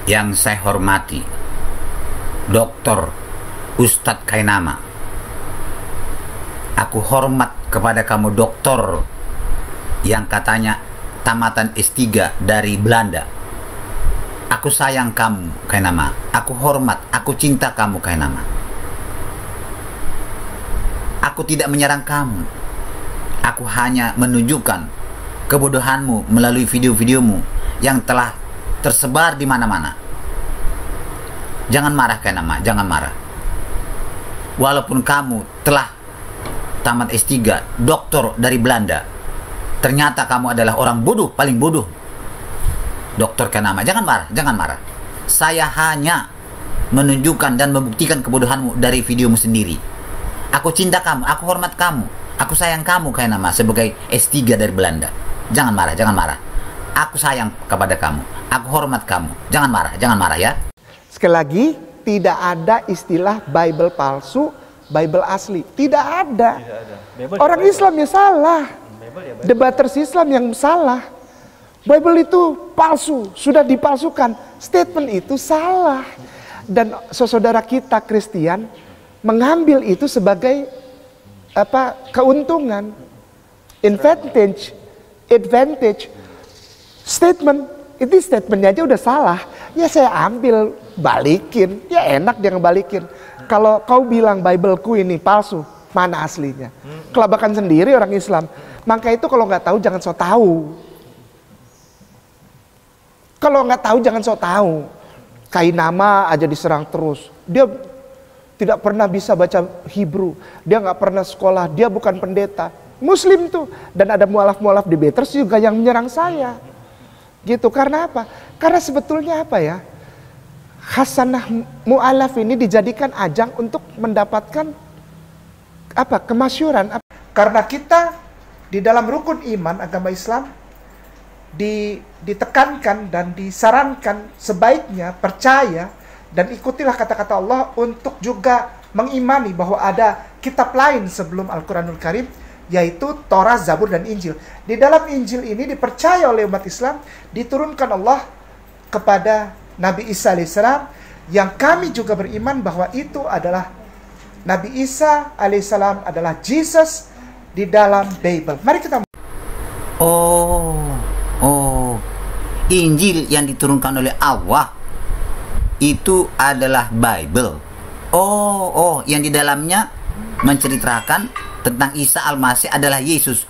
Yang saya hormati, Dr. Ustadz Kainama. Aku hormat kepada kamu dokter yang katanya tamatan S3 dari Belanda. Aku sayang kamu, Kainama. Aku hormat, aku cinta kamu, Kainama. Aku tidak menyerang kamu. Aku hanya menunjukkan kebodohanmu melalui video-videomu yang telah tersebar di mana-mana. Jangan marah, Kainama, jangan marah. Walaupun kamu telah tamat S3, doktor dari Belanda, ternyata kamu adalah orang bodoh, paling bodoh. Dr. Kainama, jangan marah, jangan marah. Saya hanya menunjukkan dan membuktikan kebodohanmu dari videomu sendiri. Aku cinta kamu, aku hormat kamu, aku sayang kamu, Kainama, sebagai S3 dari Belanda. Jangan marah, jangan marah. Aku sayang kepada kamu, aku hormat kamu. Jangan marah ya. Sekali lagi, tidak ada istilah Bible palsu, Bible asli. Tidak ada. Orang Islam yang salah. Debaters Islam yang salah. Bible itu palsu, sudah dipalsukan. Statement itu salah. Dan saudara kita Kristen mengambil itu sebagai keuntungan, advantage. Statement, itu statementnya aja udah salah. Ya saya ambil, balikin. Ya enak dia ngebalikin. Kalau kau bilang Bibleku ini palsu, mana aslinya? Kelabakan sendiri orang Islam. Maka itu kalau nggak tahu jangan so tahu. Kalau nggak tahu jangan so tahu. Kainama aja diserang terus. Dia tidak pernah bisa baca Hebrew. Dia nggak pernah sekolah. Dia bukan pendeta. Muslim tuh. Dan ada mualaf-mualaf di Debaters juga yang menyerang saya. Gitu. Karena apa? Karena sebetulnya apa ya? Hasanah mu'alaf ini dijadikan ajang untuk mendapatkan kemasyuran. Karena kita di dalam rukun iman agama Islam ditekankan dan disarankan sebaiknya percaya dan ikutilah kata-kata Allah untuk juga mengimani bahwa ada kitab lain sebelum Al-Quranul Karim, yaitu Torah, Zabur, dan Injil. Di dalam Injil ini dipercaya oleh umat Islam, diturunkan Allah kepada Nabi Isa alaihissalam, yang kami juga beriman bahwa itu adalah Nabi Isa alaihissalam adalah Jesus di dalam Bible. Mari kita Injil yang diturunkan oleh Allah itu adalah Bible. Yang di dalamnya menceritakan tentang Isa Al-Masih adalah Yesus.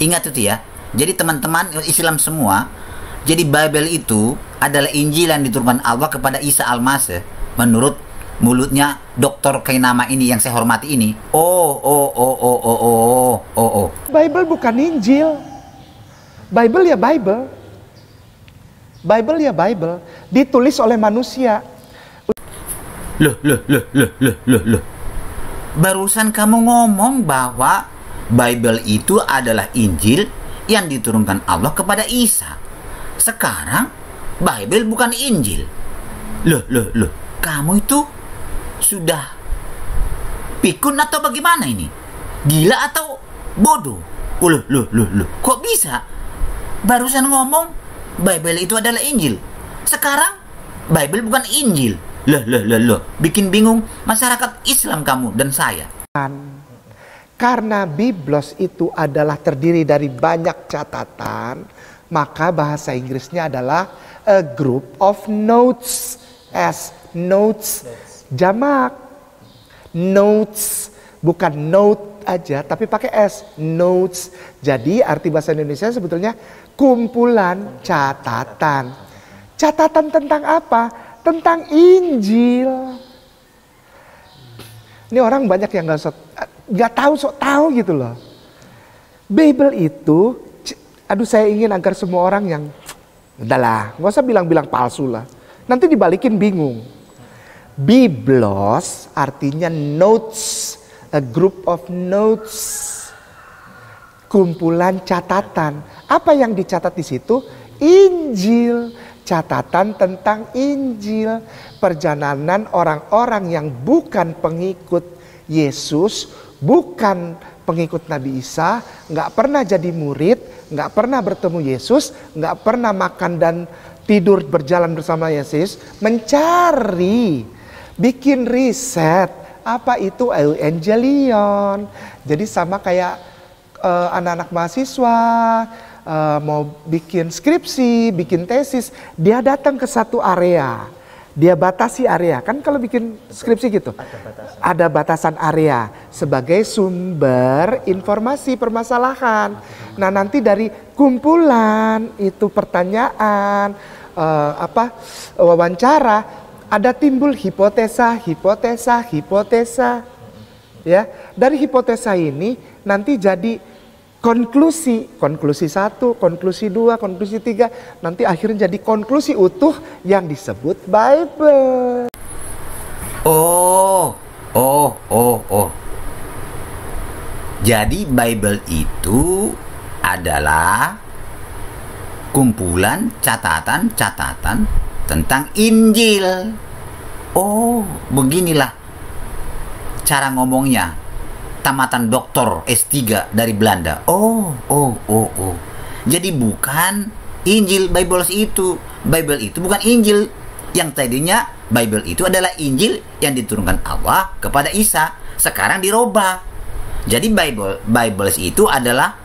Ingat itu ya. Jadi teman-teman Islam semua, jadi Bible itu adalah Injil yang diturunkan Allah kepada Isa Al-Masih menurut mulutnya Dr. Kainama ini yang saya hormati ini. Bible bukan Injil. Bible ya Bible. Bible ya Bible. Ditulis oleh manusia. Loh. Barusan kamu ngomong bahwa Bible itu adalah Injil yang diturunkan Allah kepada Isa. Sekarang Bible bukan Injil. Loh. Kamu itu sudah pikun atau bagaimana ini? Gila atau bodoh? Loh. Kok bisa? Barusan ngomong Bible itu adalah Injil. Sekarang Bible bukan Injil. Loh. Bikin bingung masyarakat Islam kamu dan saya. Karena Biblos itu adalah terdiri dari banyak catatan, maka bahasa Inggrisnya adalah a group of notes. Notes jamak. Notes bukan note aja tapi pakai S. Notes. Jadi arti bahasa Indonesia sebetulnya kumpulan catatan. Catatan tentang apa? Tentang Injil. Ini orang banyak yang nggak tahu gitu loh. Bible itu, saya ingin agar semua orang yang udahlah, nggak usah bilang-bilang palsu lah. Nanti dibalikin bingung. Biblos artinya notes, a group of notes. Kumpulan catatan. Apa yang dicatat di situ? Injil. Catatan tentang Injil. Perjalanan orang-orang yang bukan pengikut Yesus, bukan pengikut Nabi Isa, nggak pernah jadi murid, nggak pernah bertemu Yesus, nggak pernah makan dan tidur berjalan bersama Yesus, mencari, bikin riset apa itu Evangelion. Jadi sama kayak anak-anak mahasiswa mau bikin skripsi, bikin tesis, dia datang ke satu area. Dia batasi area, kan kalau bikin skripsi gitu, ada batasan area sebagai sumber informasi permasalahan. Nah nanti dari kumpulan itu pertanyaan, wawancara, ada timbul hipotesa, ya. Dari hipotesa ini nanti jadi konklusi 1, konklusi 2, konklusi 3, nanti akhirnya jadi konklusi utuh yang disebut Bible. Oh. Jadi Bible itu adalah kumpulan catatan-catatan tentang Injil. Oh, beginilah cara ngomongnya tamatan doktor S3 dari Belanda. Oh. Jadi bukan Injil Bible itu. Bible itu bukan Injil. Yang tadinya Bible itu adalah Injil yang diturunkan Allah kepada Isa. Sekarang dirubah. Jadi Bible itu adalah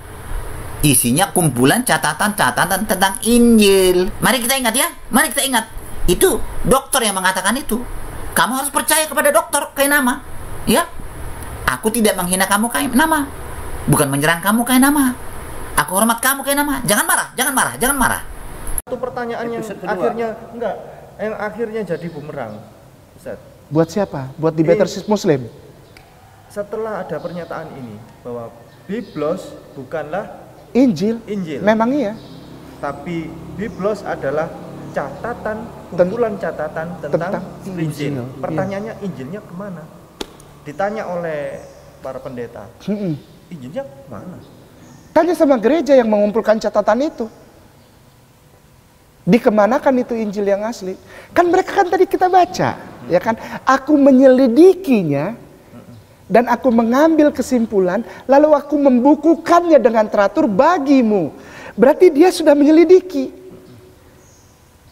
isinya kumpulan catatan-catatan tentang Injil. Mari kita ingat ya. Mari kita ingat. Itu dokter yang mengatakan itu. Kamu harus percaya kepada dokter kayak nama. Ya. Aku tidak menghina kamu kayak nama. Bukan menyerang kamu kayak nama. Aku hormat kamu kayak nama. Jangan marah. Satu pertanyaan yang akhirnya jadi bumerang, Ustaz. Buat siapa? Buat di Better Muslim. Setelah ada pernyataan ini bahwa Biblos bukanlah Injil. Memang iya. Tapi Biblos adalah kumpulan catatan tentang Injil. Pertanyaannya, Injilnya kemana? Ditanya oleh para pendeta, Injilnya mana? Tanya sama gereja yang mengumpulkan catatan itu. Dikemanakan itu Injil yang asli? Kan mereka kan tadi kita baca, ya kan? Aku menyelidikinya dan aku mengambil kesimpulan, lalu aku membukukannya dengan teratur bagimu. Berarti dia sudah menyelidiki.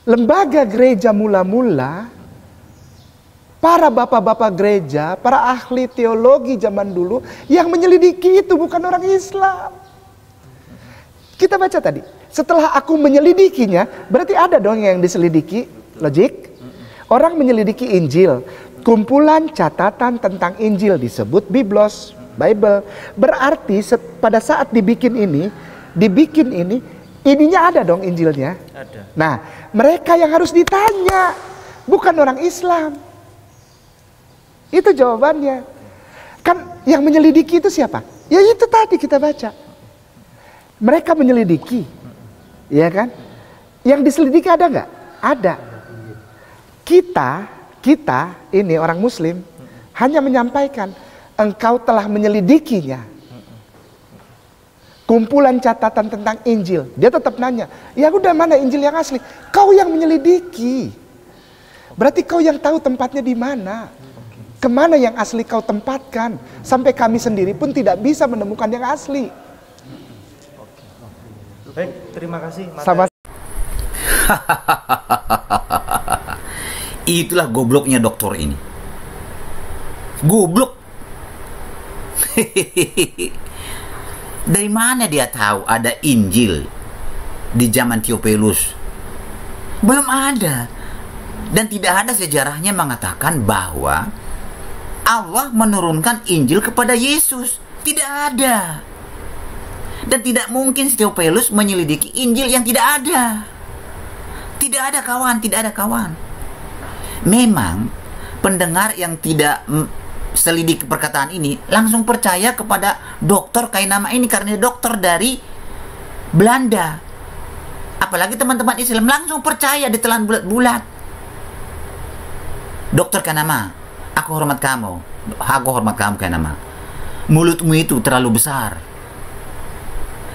Lembaga gereja mula-mula, para bapak-bapak gereja, para ahli teologi zaman dulu yang menyelidiki itu bukan orang Islam. Kita baca tadi, setelah aku menyelidikinya, berarti ada dong yang diselidiki, logik. Orang menyelidiki Injil, kumpulan catatan tentang Injil disebut Biblos, Bible. Berarti pada saat dibikin ini, ininya ada dong Injilnya. Ada. Nah, mereka yang harus ditanya, bukan orang Islam. Itu jawabannya. Kan yang menyelidiki itu siapa? Ya itu tadi kita baca. Mereka menyelidiki. Ya kan? Yang diselidiki ada nggak? Ada. Kita ini orang Muslim hanya menyampaikan engkau telah menyelidikinya. Kumpulan catatan tentang Injil. Dia tetap nanya, ya udah mana Injil yang asli? Kau yang menyelidiki. Berarti kau yang tahu tempatnya di mana. Kemana yang asli kau tempatkan? Sampai kami sendiri pun tidak bisa menemukan yang asli. Baik, terima kasih. Sama. Itulah gobloknya dokter ini. Goblok. Dari mana dia tahu ada Injil di zaman Theophilus? Belum ada. Dan tidak ada sejarahnya mengatakan bahwa Allah menurunkan Injil kepada Yesus. Tidak ada. Dan tidak mungkin Theophilus menyelidiki Injil yang tidak ada. Tidak ada kawan. Memang pendengar yang tidak selidik perkataan ini langsung percaya kepada dokter Kainama ini karena dia dokter dari Belanda. Apalagi teman-teman Islam langsung percaya, ditelan bulat-bulat. Dokter Kainama, aku hormat kamu Kainama. Mulutmu itu terlalu besar.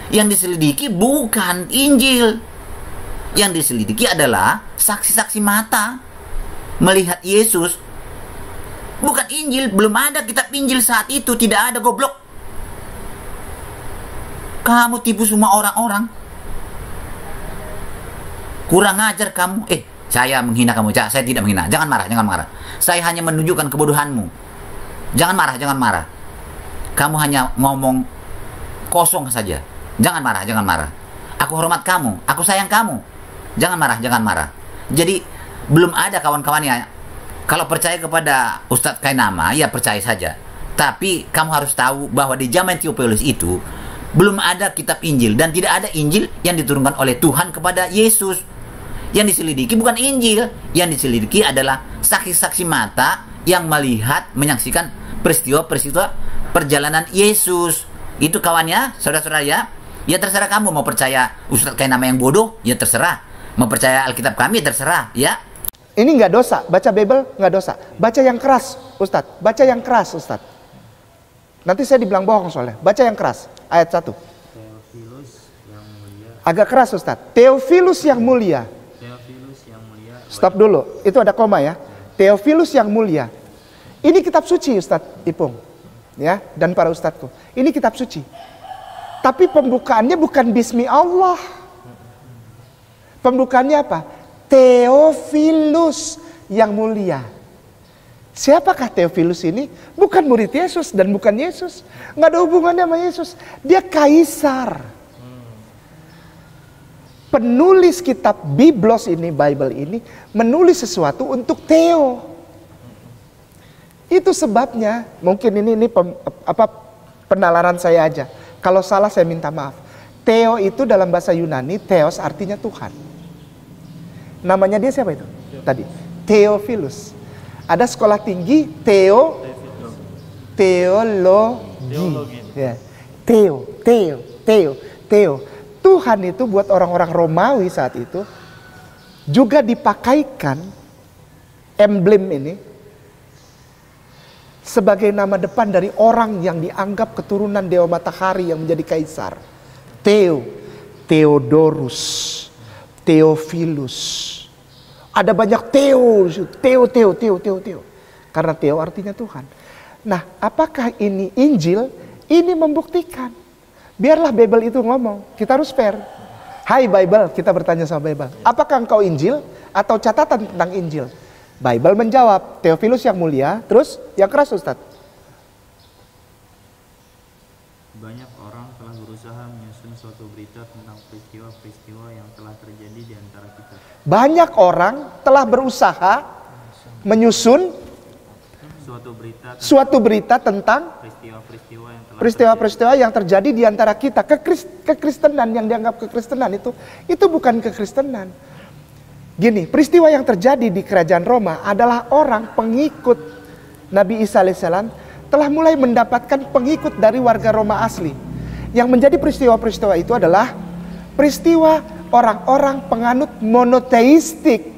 Yang diselidiki bukan Injil. Yang diselidiki adalah saksi-saksi mata melihat Yesus. Bukan Injil. Belum ada kitab Injil saat itu. Tidak ada, goblok. Kamu tipu semua orang-orang. Kurang ajar kamu. Saya menghina kamu. Saya tidak menghina. Jangan marah, jangan marah. Saya hanya menunjukkan kebodohanmu. Jangan marah, jangan marah. Kamu hanya ngomong kosong saja. Jangan marah, jangan marah. Aku hormat kamu, aku sayang kamu. Jangan marah, jangan marah. Jadi belum ada kawan-kawannya. Kalau percaya kepada Ustadz Kainama, ya percaya saja. Tapi kamu harus tahu bahwa di zaman Theophilus itu belum ada kitab Injil, dan tidak ada Injil yang diturunkan oleh Tuhan kepada Yesus. Yang diselidiki bukan Injil, yang diselidiki adalah saksi-saksi mata yang melihat, menyaksikan peristiwa-peristiwa perjalanan Yesus. Itu kawannya, saudara-saudara ya. Ya terserah kamu mau percaya Ustadz Kainama yang bodoh, ya terserah. Mau percaya Alkitab kami, terserah ya. Ini nggak dosa, baca Bible nggak dosa. Baca yang keras, Ustadz. Baca yang keras, Ustadz. Nanti saya dibilang bohong soalnya. Baca yang keras, ayat 1. Theophilus yang mulia. Agak keras, Ustadz. Theophilus yang mulia. Theophilus yang mulia. Stop dulu, itu ada koma ya. Theophilus yang mulia. Ini kitab suci, Ustadz Ipung, ya, dan para ustadzku. Ini kitab suci. Tapi pembukaannya bukan Bismi Allah. Pembukaannya apa? Theophilus yang mulia. Siapakah Theophilus ini? Bukan murid Yesus dan bukan Yesus. Nggak ada hubungannya sama Yesus. Dia kaisar. Penulis kitab Biblos ini, Bible ini, menulis sesuatu untuk Theo. Itu sebabnya, mungkin ini penalaran saya aja. Kalau salah saya minta maaf. Theo itu dalam bahasa Yunani, Theos artinya Tuhan. Namanya dia siapa itu? Tadi Theophilus. Ada sekolah tinggi teologi. Ya. Theo. Tuhan itu buat orang-orang Romawi saat itu juga dipakaikan emblem ini sebagai nama depan dari orang yang dianggap keturunan dewa matahari yang menjadi kaisar. Theodorus, Theophilus. Ada banyak Theo. Karena Theo artinya Tuhan. Nah, apakah ini Injil? Ini membuktikan. Biarlah Bible itu ngomong. Kita harus fair. Hai Bible, kita bertanya sama Bible. Apakah engkau Injil atau catatan tentang Injil? Bible menjawab, Theophilus yang mulia. Terus yang keras, Ustadz. Banyak orang telah berusaha menyusun suatu berita tentang peristiwa-peristiwa yang telah terjadi di antara kita. Banyak orang telah berusaha menyusun suatu berita tentang peristiwa-peristiwa yang terjadi di antara kita. Kekristenan yang dianggap kekristenan itu bukan kekristenan. Gini, peristiwa yang terjadi di kerajaan Roma adalah orang pengikut Nabi Isa alaihissalam telah mulai mendapatkan pengikut dari warga Roma asli. Yang menjadi peristiwa-peristiwa itu adalah peristiwa orang-orang penganut monoteistik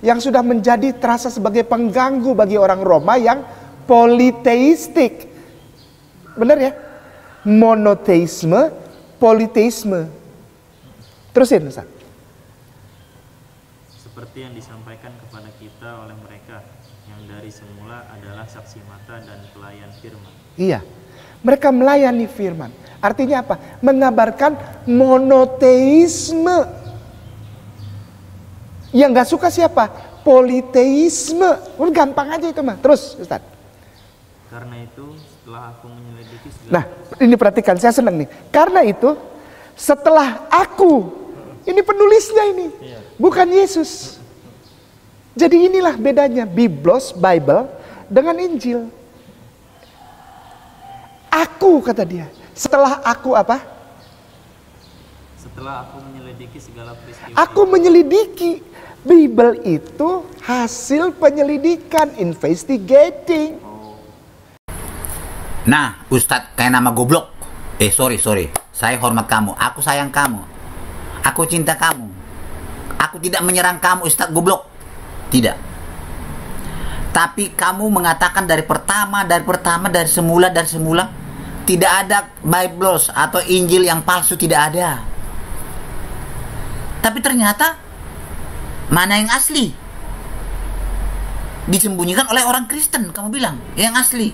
yang sudah menjadi terasa sebagai pengganggu bagi orang Roma yang politeistik. Benar ya? Monoteisme, politeisme. Terusin, Ustaz. Seperti yang disampaikan kepada kita oleh mereka yang dari semula adalah saksi mata dan pelayan firman. Iya, mereka melayani firman. Artinya apa? Mengabarkan monoteisme. Yang gak suka siapa? Politeisme. Udah gampang aja itu mah. Terus, Ustaz. Karena itu setelah aku menyelidiki segala... Nah, ini perhatikan, saya senang nih. Karena itu setelah aku, ini penulisnya ini, bukan Yesus. Jadi inilah bedanya Biblos, Bible dengan Injil. Aku, kata dia. Setelah aku apa? Setelah aku menyelidiki segala peristiwa. Aku menyelidiki. Bible itu hasil penyelidikan, investigating. Nah, Ustadz Kainama goblok. Sorry. Saya hormat kamu. Aku sayang kamu. Aku cinta kamu. Aku tidak menyerang kamu, Ustadz goblok. Tidak. Tapi kamu mengatakan dari semula. Tidak ada Bible atau Injil yang palsu, tidak ada. Tapi ternyata mana yang asli? Disembunyikan oleh orang Kristen, kamu bilang. Yang asli.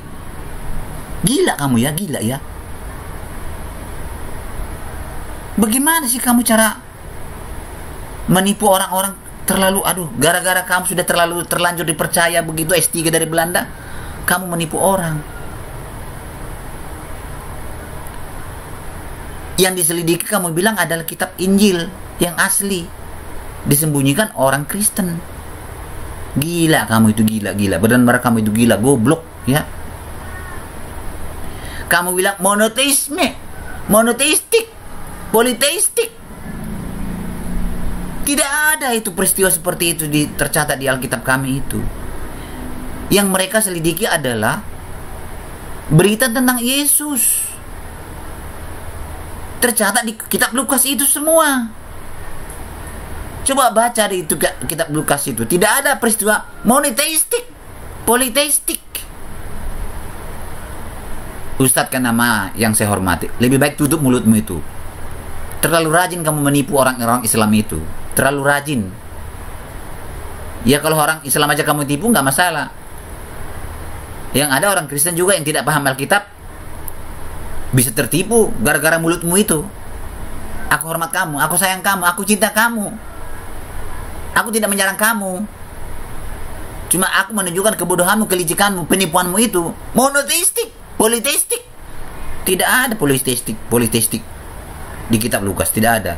Gila kamu ya, gila ya. Bagaimana sih kamu cara menipu orang-orang terlalu, gara-gara kamu sudah terlanjur dipercaya begitu S3 dari Belanda, kamu menipu orang. Yang diselidiki kamu bilang adalah kitab Injil yang asli, disembunyikan orang Kristen. Gila kamu itu, gila. Benar-benar kamu itu gila, goblok ya. Kamu bilang monoteistik, politeistik. Tidak ada itu peristiwa seperti itu tercatat di Alkitab kami itu. Yang mereka selidiki adalah berita tentang Yesus. Tercatat di kitab Lukas itu semua. Coba baca di itu kitab Lukas itu. Tidak ada peristiwa monoteistik, politeistik. Ustadz Kanama yang saya hormati, lebih baik tutup mulutmu itu. Terlalu rajin kamu menipu orang-orang Islam itu. Terlalu rajin. Ya kalau orang Islam aja kamu tipu nggak masalah. Yang ada orang Kristen juga yang tidak paham Alkitab bisa tertipu gara-gara mulutmu itu. Aku hormat kamu, aku sayang kamu, aku cinta kamu. Aku tidak menyerang kamu. Cuma aku menunjukkan kebodohanmu, kelicikanmu, penipuanmu itu. Monoteistik, politeistik. Tidak ada politeistik di kitab Lukas, tidak ada.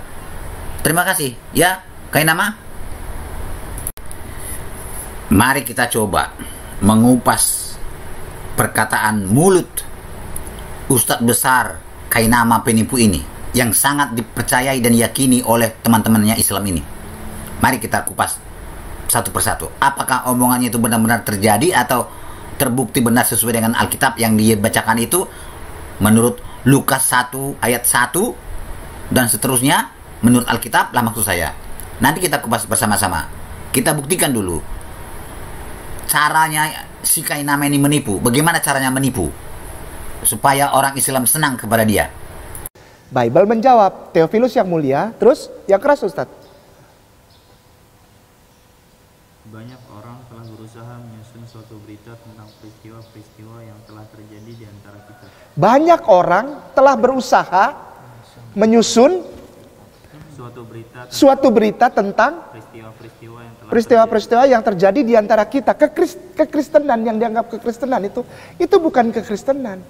Terima kasih ya, Kainama. Mari kita coba mengupas perkataan mulut Ustadz besar Kainama penipu ini, yang sangat dipercayai dan yakini oleh teman-temannya Islam ini. Mari kita kupas satu persatu. Apakah omongannya itu benar-benar terjadi atau terbukti benar sesuai dengan Alkitab yang dia bacakan itu menurut Lukas 1 ayat 1 dan seterusnya menurut Alkitab lah maksud saya. Nanti kita kupas bersama-sama. Kita buktikan dulu caranya si Kainama ini menipu. Bagaimana caranya menipu supaya orang Islam senang kepada dia. Bible menjawab, Theophilus yang mulia. Terus yang keras Ustadz. Banyak orang telah berusaha menyusun suatu berita tentang peristiwa-peristiwa yang telah terjadi di antara kita. Banyak orang telah berusaha menyusun suatu berita tentang peristiwa-peristiwa yang terjadi di antara kita. Kekristenan yang dianggap kekristenan itu bukan kekristenan.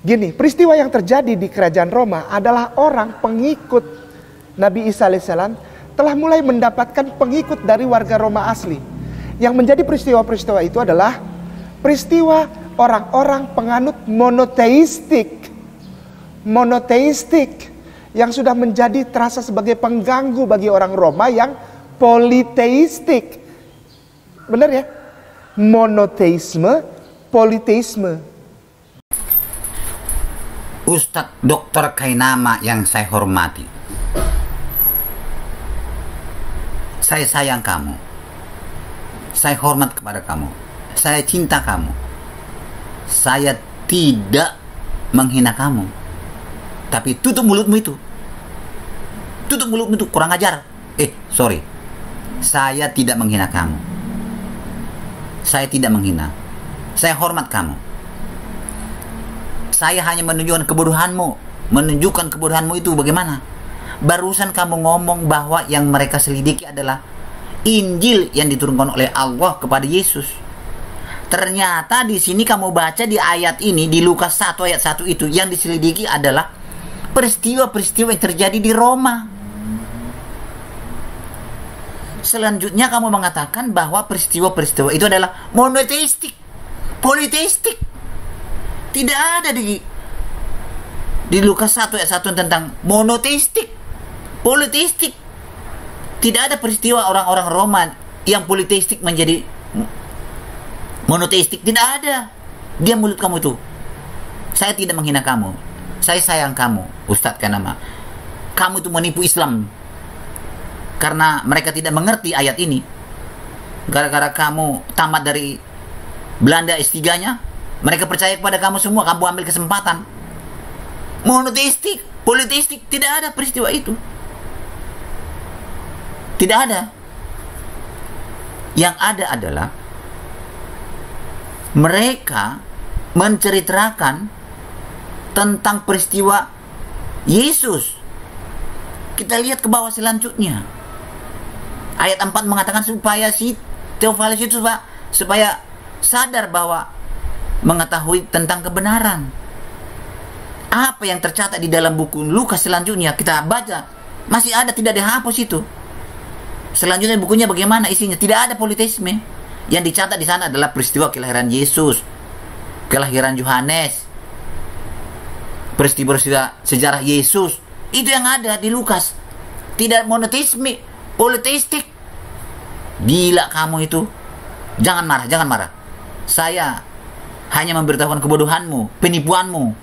Gini, peristiwa yang terjadi di kerajaan Roma adalah orang pengikut Nabi Isa alaihissalam telah mulai mendapatkan pengikut dari warga Roma asli. Yang menjadi peristiwa-peristiwa itu adalah peristiwa orang-orang penganut monoteistik yang sudah menjadi terasa sebagai pengganggu bagi orang Roma yang politeistik. Benar ya? Monoteisme, politeisme. Ustadz Dr. Kainama yang saya hormati, saya sayang kamu, saya hormat kepada kamu, saya cinta kamu, saya tidak menghina kamu. Tapi tutup mulutmu itu, kurang ajar. Sorry, saya tidak menghina kamu, saya tidak menghina, saya hormat kamu. Saya hanya menunjukkan kebodohanmu itu bagaimana. Barusan kamu ngomong bahwa yang mereka selidiki adalah Injil yang diturunkan oleh Allah kepada Yesus. Ternyata di sini kamu baca di ayat ini, di Lukas 1 ayat 1 itu, yang diselidiki adalah peristiwa-peristiwa yang terjadi di Roma. Selanjutnya kamu mengatakan bahwa peristiwa-peristiwa itu adalah monoteistik, politeistik. Tidak ada di Lukas 1 ayat 1 tentang monoteistik, politeistik. Tidak ada peristiwa orang-orang Roma yang politeistik menjadi monoteistik. Tidak ada. Diam mulut kamu itu. Saya tidak menghina kamu. Saya sayang kamu, Ustadz Kanama. Kamu itu menipu Islam. Karena mereka tidak mengerti ayat ini. Gara-gara kamu tamat dari Belanda S3-nya, mereka percaya kepada kamu semua, kamu ambil kesempatan. Monoteistik, politeistik, tidak ada peristiwa itu. Tidak ada. Yang ada adalah mereka menceritakan tentang peristiwa Yesus kita lihat ke bawah selanjutnya. Ayat 4 mengatakan supaya si Theophilus itu supaya sadar bahwa mengetahui tentang kebenaran. Apa yang tercatat di dalam buku Lukas selanjutnya kita baca, masih ada, tidak dihapus itu. Selanjutnya bukunya bagaimana isinya? Tidak ada politisme. Yang dicatat di sana adalah peristiwa kelahiran Yesus, kelahiran Yohanes, peristiwa-peristiwa sejarah Yesus. Itu yang ada di Lukas. Tidak monoteisme, politeistik. Gila kamu itu. Jangan marah, jangan marah. Saya hanya memberitahukan kebodohanmu, penipuanmu.